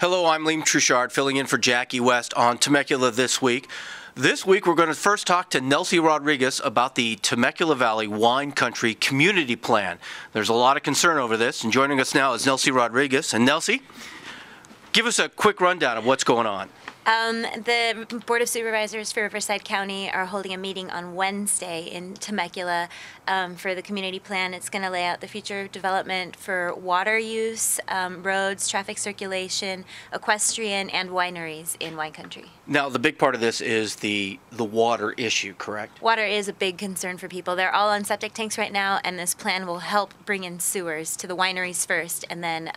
Hello, I'm Liam Truchard, filling in for Jackie West on Temecula This Week. This week, we're going to first talk to Nelsie Rodriguez about the Temecula Valley Wine Country Community Plan. There's a lot of concern over this, and joining us now is Nelsie Rodriguez. And Nelsie, give us a quick rundown of what's going on. The Board of Supervisors for Riverside County are holding a meeting on Wednesday in Temecula for the community plan. It's going to lay out the future development for water use, roads, traffic circulation, equestrian, and wineries in wine country. Now, the big part of this is the water issue, correct? Water is a big concern for people. They're all on septic tanks right now, and this plan will help bring in sewers to the wineries first, and then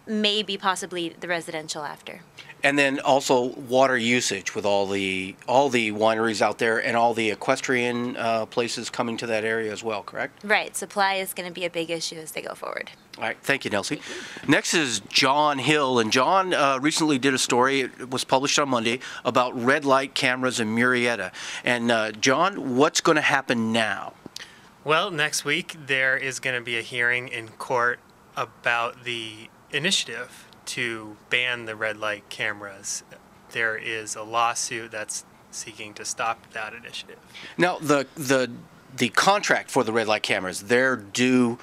maybe possibly the residential after. And then also water usage with all the wineries out there and all the equestrian places coming to that area as well, correct? Right. Supply is going to be a big issue as they go forward. All right. Thank you, Nelsie. Next is John Hill. And John recently did a story, it was published on Monday, about red light cameras in Murrieta. And John, what's going to happen now? Well, next week there is going to be a hearing in court about the initiative to ban the red light cameras. There is a lawsuit that's seeking to stop that initiative. Now, the contract for the red light cameras, they're due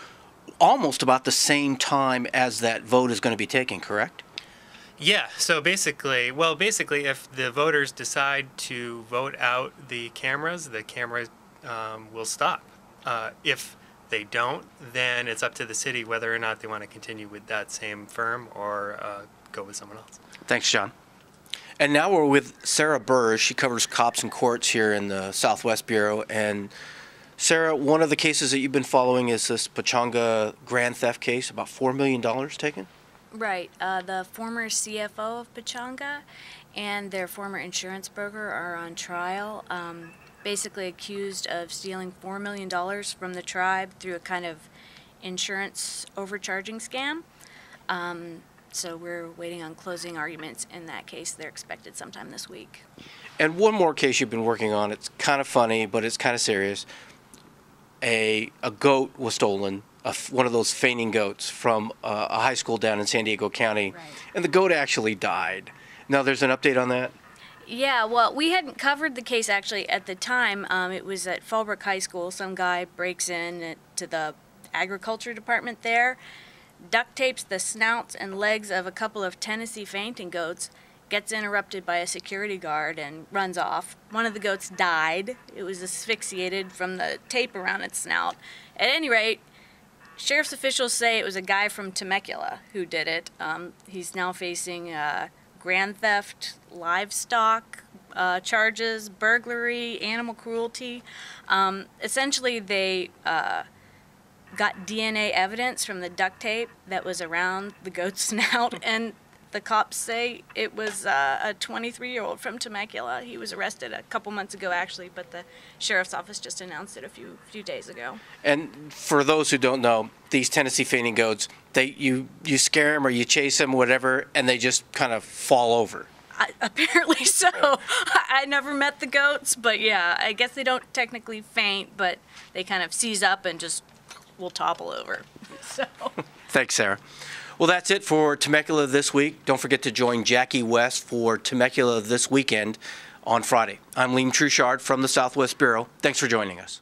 almost about the same time as that vote is going to be taken, correct? Yeah, so basically, if the voters decide to vote out the cameras will stop. If they don't, then it's up to the city whether or not they want to continue with that same firm or go with someone else. Thanks, John. And now we're with Sarah Burrs. She covers cops and courts here in the Southwest Bureau. And Sarah, one of the cases that you've been following is this Pechanga grand theft case, about $4 million taken? Right. The former CFO of Pechanga and their former insurance broker are on trial. Basically accused of stealing $4 million from the tribe through a kind of insurance overcharging scam. So we're waiting on closing arguments in that case. They're expected sometime this week. And one more case you've been working on. It's kind of funny, but it's kind of serious. A goat was stolen, one of those fainting goats from a high school down in San Diego County, right. And the goat actually died. Now there's an update on that? Yeah, well, we hadn't covered the case actually at the time. It was at Fallbrook High School. Some guy breaks in to the agriculture department there, duct tapes the snouts and legs of a couple of Tennessee fainting goats, gets interrupted by a security guard and runs off. One of the goats died. It was asphyxiated from the tape around its snout. At any rate, sheriff's officials say it was a guy from Temecula who did it. He's now facing grand theft, livestock charges, burglary, animal cruelty. Essentially, they got DNA evidence from the duct tape that was around the goat's snout, and the cops say it was a 23-year-old from Temecula. He was arrested a couple months ago, actually, but the sheriff's office just announced it a few days ago. And for those who don't know, these Tennessee fainting goats, you scare them or you chase them, whatever, and they just kind of fall over. Apparently so. I never met the goats, but yeah, I guess they don't technically faint, but they kind of seize up and just will topple over. So. Thanks, Sarah. Well, that's it for Temecula This Week. Don't forget to join Jackie West for Temecula This Weekend on Friday. I'm Liam Truchard from the Southwest Bureau. Thanks for joining us.